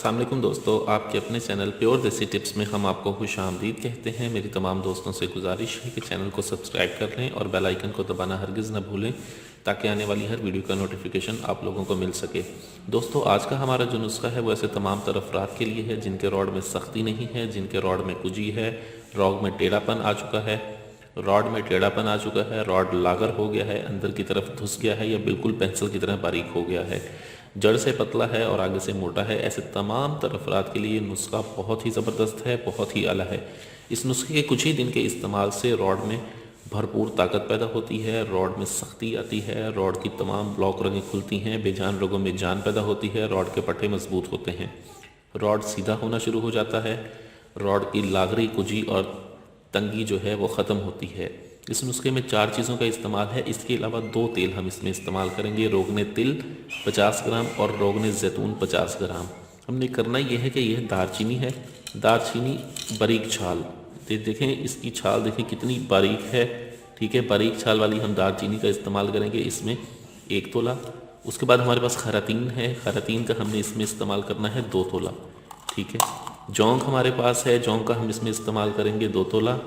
अस्सलाम वालेकुम दोस्तों, आपके अपने चैनल प्योर देसी टिप्स में हम आपको खुशामदीद कहते हैं। मेरी तमाम दोस्तों से गुजारिश है कि चैनल को सब्सक्राइब कर लें और बेल आइकन को दबाना हरगिज़ न भूलें ताकि आने वाली हर वीडियो का नोटिफिकेशन आप लोगों को मिल सके। दोस्तों, आज का हमारा जो नुस्खा है वो ऐसे तमाम तरफ अफराद के लिए है जिनके रॉड में सख्ती नहीं है, जिनके रॉड में कुजी है, रॉड में टेढ़ापन आ चुका है, रॉड लागर हो गया है, अंदर की तरफ धुस गया है या बिल्कुल पेंसिल की तरह बारीक हो गया है, जड़ से पतला है और आगे से मोटा है। ऐसे तमाम तरह अफराद के लिए नुस्खा बहुत ही ज़बरदस्त है, बहुत ही आला है। इस नुस्खे के कुछ ही दिन के इस्तेमाल से रॉड में भरपूर ताकत पैदा होती है, रॉड में सख्ती आती है, रॉड की तमाम ब्लॉक रगें खुलती हैं, बेजान रगों में जान पैदा होती है, रॉड के पट्टे मजबूत होते हैं, रॉड सीधा होना शुरू हो जाता है, रॉड की लागरी, कुजी और तंगी जो है वो ख़त्म होती है। इस नुस्खे में 4 चीज़ों का इस्तेमाल है। इसके अलावा 2 तेल हम इसमें इस्तेमाल करेंगे, रोगने तिल 50 ग्राम और रोगने ज़ैतून 50 ग्राम। हमने करना यह है कि यह दारचीनी है, दारचीनी बारीक छाल, देखें इसकी छाल देखें कितनी बारीक है, ठीक है। बारीक छाल वाली हम दारचीनी का इस्तेमाल करेंगे इसमें 1 तोला। उसके बाद हमारे पास खरातीन है, खरातीन का हमने इसमें इस्तेमाल करना है 2 तोला, ठीक है। जौंग हमारे पास है, जौंग का हम इसमें इस्तेमाल करेंगे 2 तोला।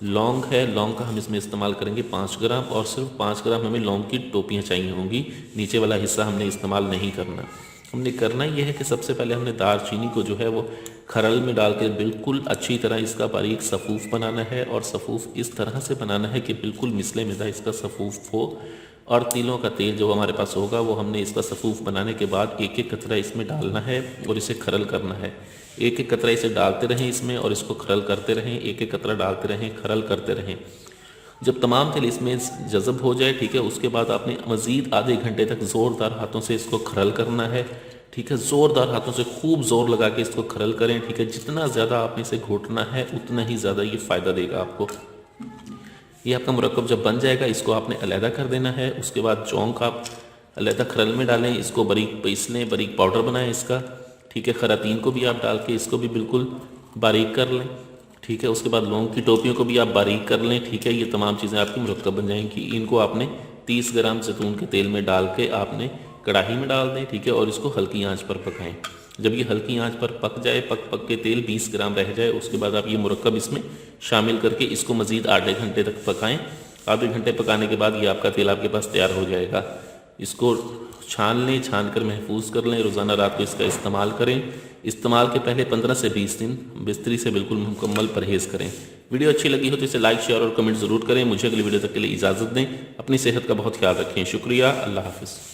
लौंग है, लौंग का हम इसमें इस्तेमाल करेंगे 5 ग्राम और सिर्फ 5 ग्राम हमें लौंग की टोपियाँ चाहिए होंगी, नीचे वाला हिस्सा हमने इस्तेमाल नहीं करना। हमने करना यह है कि सबसे पहले हमने दारचीनी को जो है वो खरल में डाल के बिल्कुल अच्छी तरह इसका बारीक सफ़ूफ बनाना है और सफ़ूफ इस तरह से बनाना है कि बिल्कुल मिसले मिदा इसका सफ़ूफ हो। और तिलों का तेल जो हमारे पास होगा वो हमने इसका सफ़ूफ बनाने के बाद एक एक कतरा इसमें डालना है और इसे खरल करना है। एक एक कतरा इसे डालते रहें इसमें और इसको खरल करते रहें, एक एक कतरा डालते रहें, खरल करते रहें। जब तमाम तेल इसमें जज़ब हो जाए, ठीक है, उसके बाद आपने मज़ीद आधे घंटे तक ज़ोरदार हाथों से इसको खरल करना है, ठीक है। ज़ोरदार हाथों से खूब ज़ोर लगा के इसको खरल करें, ठीक है। जितना ज़्यादा आपने इसे घोटना है उतना ही ज़्यादा ये फ़ायदा देगा आपको। ये आपका मुरक्कब जब बन जाएगा इसको आपने अलहदा कर देना है। उसके बाद चौंक आप अलहदा खरल में डालें, इसको बारीक पीस लें, बारीक पाउडर बनाएं इसका, ठीक है। खरातीन को भी आप डाल के इसको भी बिल्कुल बारीक कर लें, ठीक है। उसके बाद लौंग की टोपियों को भी आप बारीक कर लें, ठीक है। ये तमाम चीज़ें आपकी मुरक्कब बन जाएंगी। इनको आपने 30 ग्राम जैतून के तेल में डाल के आपने कढ़ाई में डाल दें, ठीक है, और इसको हल्की आंच पर पकाएं। जब ये हल्की आंच पर पक जाए, पक के तेल 20 ग्राम रह जाए, उसके बाद आप ये मुरक्कब इसमें शामिल करके इसको मज़ीद आधे घंटे तक पकाएं। आधे घंटे पकाने के बाद ये आपका तेल आपके पास तैयार हो जाएगा। इसको छान लें, छान कर महफूज कर लें, रोज़ाना रात को इसका इस्तेमाल करें। इस्तेमाल के पहले 15 से 20 दिन बिस्तरी से बिल्कुल मुकम्मल परहेज़ करें। वीडियो अच्छी लगी हो तो इसे लाइक, शेयर और कमेंट ज़रूर करें। मुझे अगली वीडियो तक के लिए इजाज़त दें। अपनी सेहत का बहुत ख्याल रखें। शुक्रिया। अल्लाह हाफ़िज़।